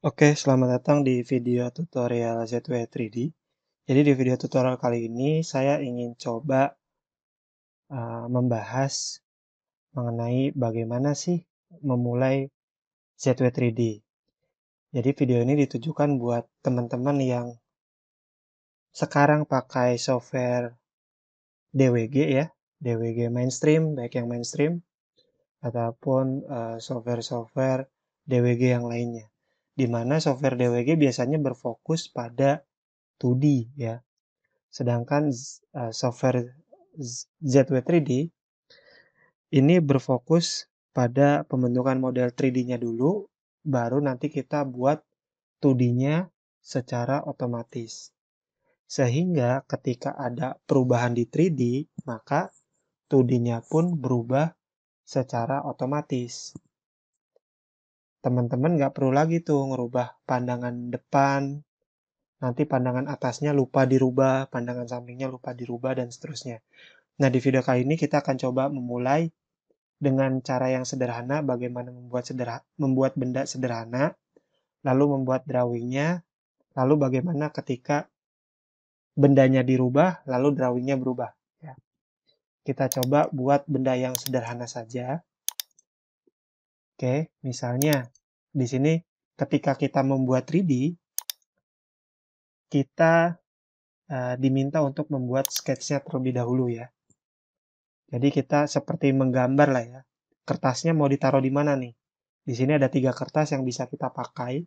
Oke, selamat datang di video tutorial ZW 3D. Jadi di video tutorial kali ini saya ingin coba membahas mengenai bagaimana sih memulai ZW 3D. Jadi video ini ditujukan buat teman-teman yang sekarang pakai software DWG ya, DWG mainstream, baik yang mainstream ataupun software-software DWG yang lainnya. Di mana software DWG biasanya berfokus pada 2D ya. Sedangkan software ZW3D ini berfokus pada pembentukan model 3D-nya dulu, baru nanti kita buat 2D-nya secara otomatis. Sehingga ketika ada perubahan di 3D, maka 2D-nya pun berubah secara otomatis. Teman-teman nggak perlu lagi tuh ngerubah pandangan depan, nanti pandangan atasnya lupa dirubah, pandangan sampingnya lupa dirubah, dan seterusnya. Nah, di video kali ini kita akan coba memulai dengan cara yang sederhana, bagaimana membuat benda sederhana, lalu membuat drawingnya, lalu bagaimana ketika bendanya dirubah, lalu drawingnya berubah. Ya. Kita coba buat benda yang sederhana saja. Oke, misalnya di sini ketika kita membuat 3D, kita diminta untuk membuat sketch-nya terlebih dahulu ya. Jadi kita seperti menggambar lah ya. Kertasnya mau ditaruh di mana nih? Di sini ada 3 kertas yang bisa kita pakai.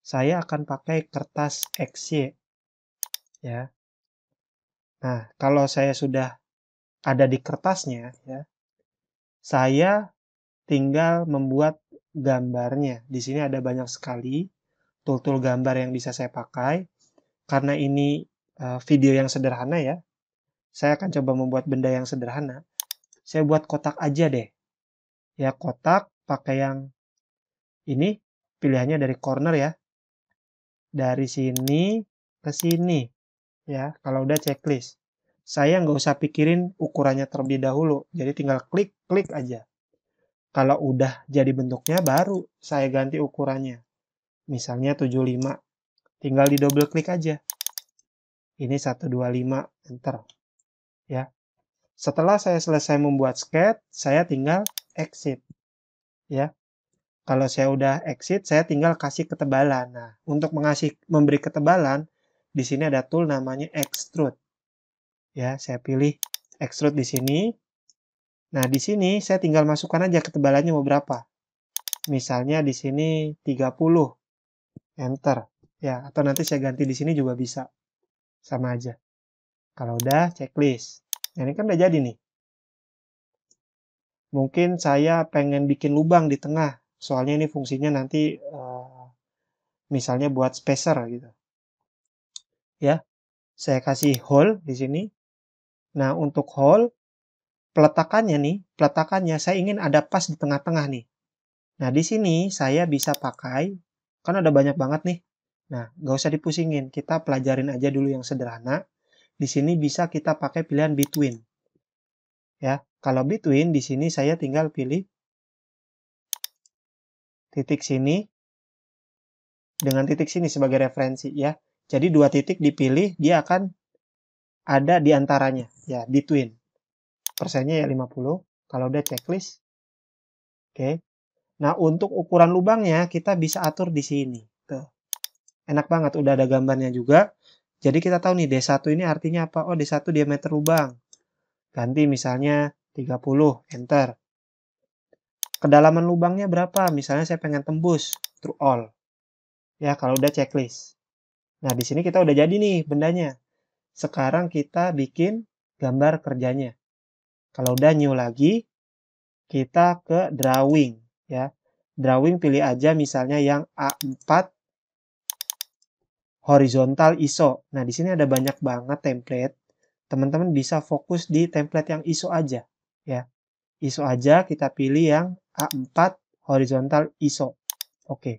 Saya akan pakai kertas XY ya. Nah, kalau saya sudah ada di kertasnya ya, saya tinggal membuat gambarnya. Di sini ada banyak sekali tool-tool gambar yang bisa saya pakai. Karena ini video yang sederhana ya, saya akan coba membuat benda yang sederhana. Saya buat kotak aja deh. Ya, kotak pakai yang ini, pilihannya dari corner ya. Dari sini ke sini. Ya, kalau udah checklist. Saya nggak usah pikirin ukurannya terlebih dahulu. Jadi tinggal klik aja. Kalau udah jadi bentuknya, baru saya ganti ukurannya. Misalnya 75. Tinggal di double klik aja. Ini 125, enter. Ya. Setelah saya selesai membuat sketch, saya tinggal exit. Ya. Kalau saya udah exit, saya tinggal kasih ketebalan. Nah, untuk memberi ketebalan, di sini ada tool namanya extrude. Ya, saya pilih extrude di sini. Nah, di sini saya tinggal masukkan aja ketebalannya mau berapa. Misalnya di sini 30. Enter. Ya, atau nanti saya ganti di sini juga bisa. Sama aja. Kalau udah, checklist. Nah, ini kan udah jadi nih. Mungkin saya pengen bikin lubang di tengah. Soalnya ini fungsinya nanti misalnya buat spacer gitu. Ya, saya kasih hole di sini. Nah, untuk hole, peletakannya saya ingin ada pas di tengah-tengah nih. Nah, di sini saya bisa pakai, kan ada banyak banget nih. Nah, nggak usah dipusingin, kita pelajarin aja dulu yang sederhana. Di sini bisa kita pakai pilihan between. Ya, kalau between di sini saya tinggal pilih titik sini dengan titik sini sebagai referensi ya. Jadi 2 titik dipilih, dia akan ada di antaranya, ya, between. Persennya ya 50. Kalau udah checklist. Oke. Nah, untuk ukuran lubangnya kita bisa atur di sini. Tuh. Enak banget, udah ada gambarnya juga. Jadi kita tahu nih D1 ini artinya apa? Oh, D1 diameter lubang. Ganti misalnya 30, enter. Kedalaman lubangnya berapa? Misalnya saya pengen tembus, true all. Ya, kalau udah checklist. Nah, di sini kita udah jadi nih bendanya. Sekarang kita bikin gambar kerjanya. Kalau udah new lagi, kita ke drawing ya. Drawing pilih aja misalnya yang A4 horizontal ISO. Nah, di sini ada banyak banget template. Teman-teman bisa fokus di template yang ISO aja ya. ISO aja kita pilih yang A4 horizontal ISO. Oke.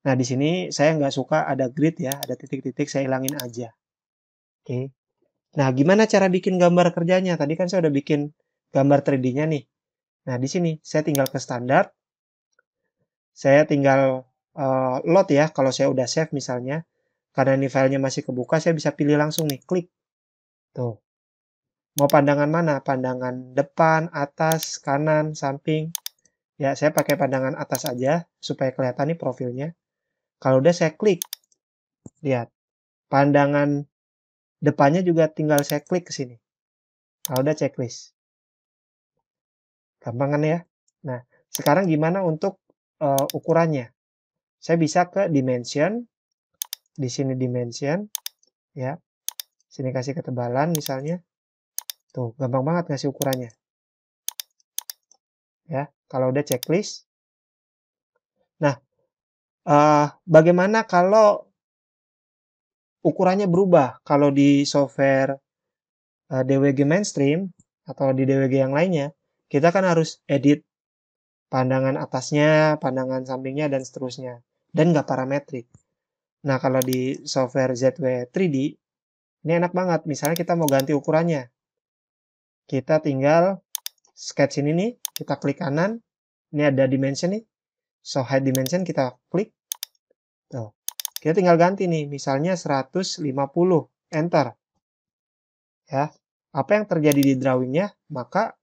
Nah, di sini saya nggak suka ada grid ya, ada titik-titik, saya hilangin aja. Oke. Nah, gimana cara bikin gambar kerjanya? Tadi kan saya udah bikin gambar 3D-nya nih. Nah, di sini saya tinggal ke standar. Saya tinggal load ya, kalau saya udah save misalnya, karena ini filenya masih kebuka, saya bisa pilih langsung nih, klik. Tuh. Mau pandangan mana? Pandangan depan, atas, kanan, samping. Ya, saya pakai pandangan atas aja, supaya kelihatan nih profilnya. Kalau udah saya klik, lihat. Pandangan depannya juga tinggal saya klik ke sini. Kalau udah checklist. Gampang kan ya? Nah, sekarang gimana untuk ukurannya? Saya bisa ke dimension, di sini dimension, ya. Sini kasih ketebalan misalnya. Tuh, gampang banget ngasih ukurannya. Ya, kalau udah checklist. Nah, bagaimana kalau ukurannya berubah? Kalau di software DWG mainstream atau di DWG yang lainnya, kita kan harus edit pandangan atasnya, pandangan sampingnya, dan seterusnya. Dan nggak parametrik. Nah, kalau di software ZW 3D, ini enak banget. Misalnya kita mau ganti ukurannya. Kita tinggal sketch ini nih, kita klik kanan. Ini ada dimension nih. So, hide dimension kita klik. Tuh. Kita tinggal ganti nih, misalnya 150. Enter. Ya. Apa yang terjadi di drawingnya, maka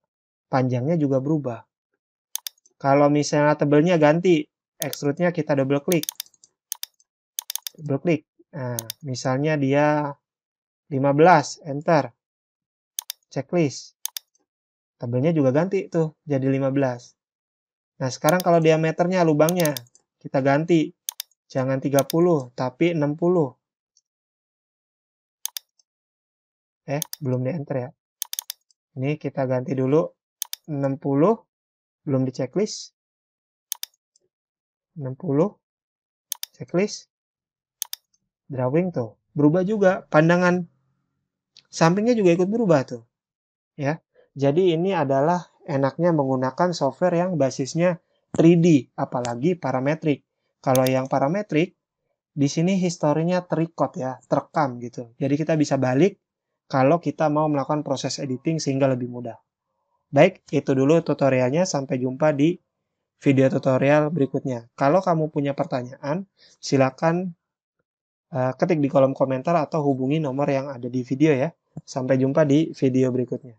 panjangnya juga berubah. Kalau misalnya tebelnya ganti, extrude-nya kita double klik. Double klik. Nah, misalnya dia 15, enter. Checklist. Tabelnya juga ganti tuh, jadi 15. Nah, sekarang kalau diameternya, lubangnya, kita ganti. Jangan 30, tapi 60. Belum di enter ya. Ini kita ganti dulu 60, belum di checklist. 60, checklist. Drawing tuh, berubah juga. Pandangan sampingnya juga ikut berubah tuh. Ya. Jadi ini adalah enaknya menggunakan software yang basisnya 3D, apalagi parametrik. Kalau yang parametrik, di sini historinya terekod ya, terekam gitu. Jadi kita bisa balik kalau kita mau melakukan proses editing sehingga lebih mudah. Baik, itu dulu tutorialnya. Sampai jumpa di video tutorial berikutnya. Kalau kamu punya pertanyaan, silakan ketik di kolom komentar atau hubungi nomor yang ada di video ya. Sampai jumpa di video berikutnya.